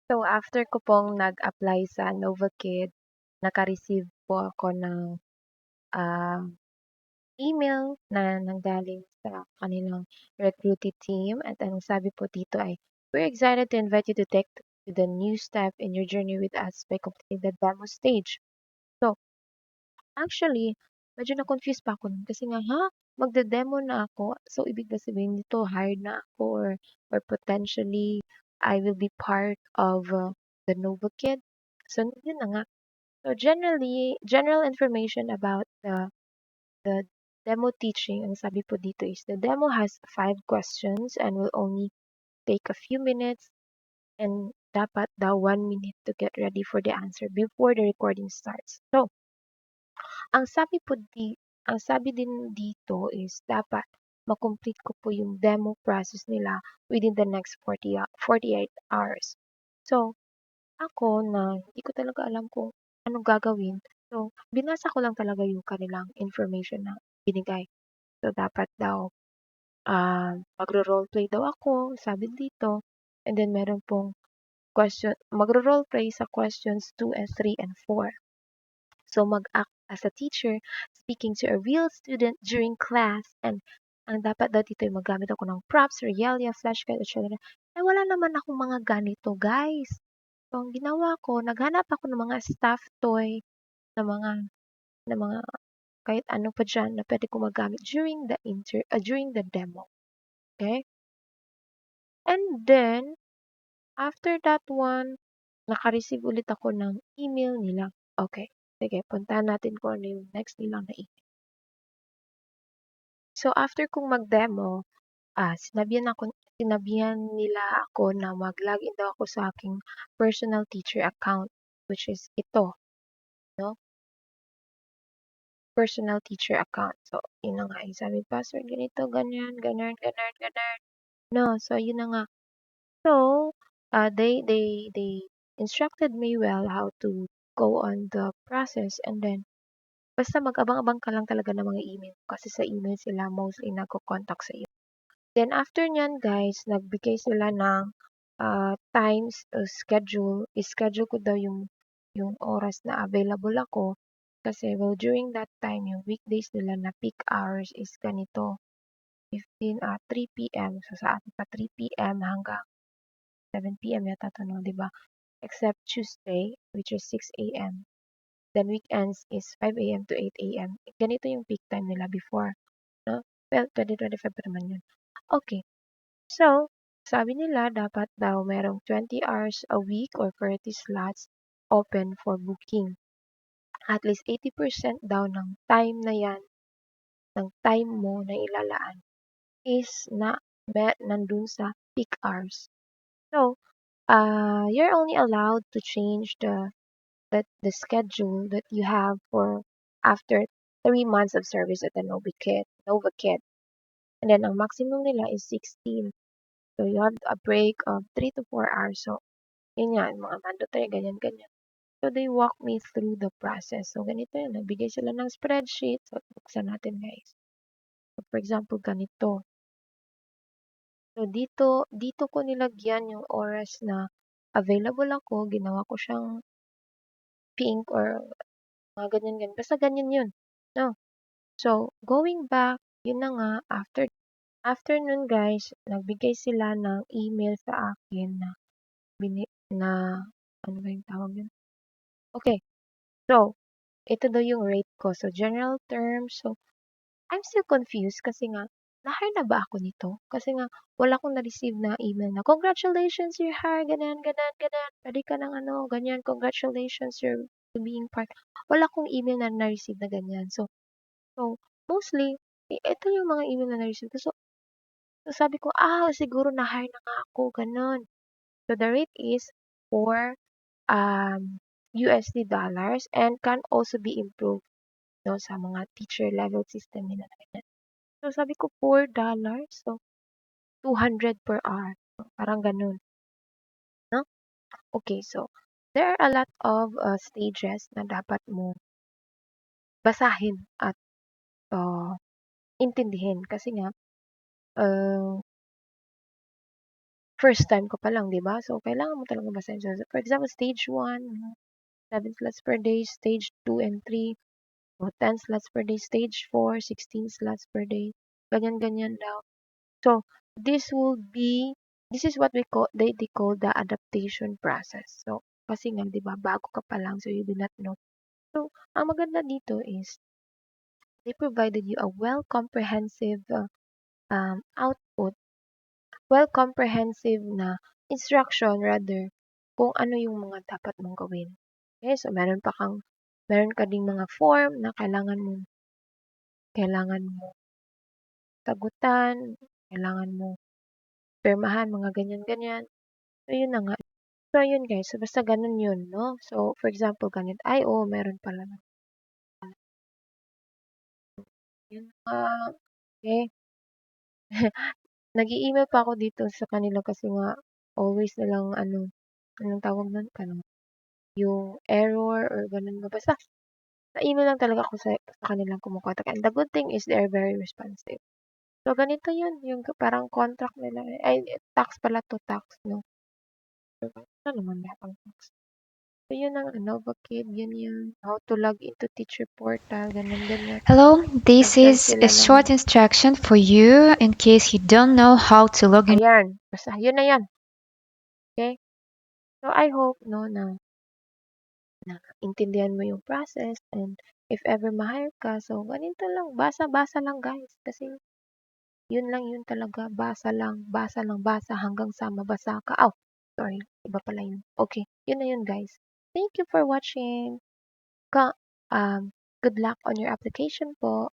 So, after ko pong nag-apply sa Novakid, naka-receive po ako ng ah, email na nanggaling sa kanilang recruiting team at ang sabi po dito ay, "We're excited to invite you to take the new step in your journey with us by completing the demo stage." So, actually, medyo na-confuse pa ako nun kasi nga, magde-demo na ako. So, ibig na sabihin nito hired na ako or potentially I will be part of the Novakid. So, yun na nga. So, general information about the demo teaching, ang sabi po dito is the demo has 5 questions and will only take a few minutes and dapat daw 1 minute to get ready for the answer before the recording starts. So, ang sabi po ang sabi din dito is dapat makomplete ko po yung demo process nila within the next 48 hours. So, ako na hindi ko talaga alam kung anong gagawin. So, binasa ko lang talaga yung kanilang information na binigay. So, dapat daw magro-roleplay daw ako, sabi dito. And then meron pong magro-roleplay sa questions 2 and 3 and 4. So, mag-act as a teacher, speaking to a real student during class, and ang dapat daw dito ay maggamit ako ng props, regalia, flashcard, etc. Eh, wala naman akong mga ganito, guys. So, ang ginawa ko, naghanap ako ng mga stuffed toy, na mga kahit ano pa dyan na pwede ko magamit during the demo. Okay? And then, after that one, naka-receive ulit ako ng email nila. Okay, sige, puntahan natin kung ano yung next nilang na email. So, after kong mag-demo, sinabihan nila ako na mag-login daw ako sa aking personal teacher account, which is ito, no? Personal teacher account. So, yun na nga, sabi password, ganito, ganyan, ganyan, ganyan, ganyan. No, so, yun na nga. So, they instructed me well how to go on the process and then basta mag-abang-abang ka lang talaga ng mga email kasi sa email sila mostly nagko-contact sa iyo. Then after niyan guys, nagbigay sila ng times schedule ko daw yung oras na available ako kasi well during that time yung weekdays nila na peak hours is ganito 3 p.m. So sa atin pa 3 p.m. hanggang 7 p.m. yata to no, 'di ba? Except Tuesday, which is 6 a.m. Then weekends is 5 a.m. to 8 a.m. Ganito yung peak time nila before, no? Well, 2025 pa naman yun. Okay. So, sabi nila dapat daw merong 20 hours a week or 30 slots open for booking. At least 80% daw ng time na yan, ng time mo na ilalaan is nandun sa peak hours. So, you're only allowed to change the schedule that you have for after 3 months of service at the Novakid. And then ang maximum nila is 16. So you have a break of 3 to 4 hours. So yun nga, yung mga mandatory, ganyan, ganyan. So they walk me through the process. So ganito yun, nagbigay sila ng spreadsheet. So buksan natin guys. So, for example, ganito. So dito ko nilagyan yung oras na available ako. Ginawa ko siyang pink or mga ganyan, ganyan. Basta ganyan yun. No? So, going back, yun na nga, after nun guys, nagbigay sila ng email sa akin na ano ba yung tawag yun? Okay, so, ito daw yung rate ko. So, general terms. So, I'm still confused kasi nga, na-hire na ba ako nito? Kasi nga, wala akong na-receive na email na, congratulations, you're hired, ganyan, ganyan, ganyan. Pwede ka ng ano, ganyan, congratulations, you're being part. Wala akong email na na-receive na ganyan. So mostly, ito yung mga email na na-receive ko. So sabi ko, siguro na-hire na nga ako, ganun. So the rate is 4 USD dollars and can also be improved no, sa mga teacher level system nila na ganyan. So sabi ko, $4. So 200 per hour. So, parang ganun. No? Okay, so there are a lot of stages na dapat mo basahin at intindihin kasi nga, uh, first time ko pa lang, 'di ba? So, kailangan mo talaga basahin. So, for example, stage 1, 7 slots per day, stage 2 and 3, 10 slots per day, stage 4, 16 slots per day. Ganyan-ganyan daw. So, this is what they call the adaptation process. So, kasi nga, 'di ba, bago ka pa lang, so you do not know. So, ang maganda dito is they provided you a well-comprehensive output, well-comprehensive na instruction rather kung ano yung mga dapat mong gawin. Okay, so meron ka ding mga form na kailangan mo sagutan, kailangan mo pirmahan, mga ganyan-ganyan. So, yun na nga. So, yun guys. So, basta ganun yun, no? So, for example, ganito. Ay, oo, meron pala. Yun okay. Nag-i-email pa ako dito sa kanila kasi nga always nilang anong tawag nun? Yung error or ganun ba. Basta, na-email lang talaga ako sa kanilang kumukontak. And the good thing is they're very responsive. So, ganito yun. Yung parang contract nila. Ay, tax pala to, tax, no? So, ano naman lahat ang tax? So, yun ang Novakid, yun. How to log into teacher portal, ganyan. Hello, this Nag-send is sila a ng, short instruction for you in case you don't know how to log in. ayan. Basta, yun na yan. Okay? So, I hope, no, na intindihan mo yung process and if ever ma-hire ka, so, ganito lang. Basa-basa lang, guys. Kasi, yun lang yun talaga. Basa lang, basa hanggang sa mabasa ka. Oh, sorry. Iba pala yun. Okay. Yun na yun, guys. Thank you for watching. Ka, good luck on your application po.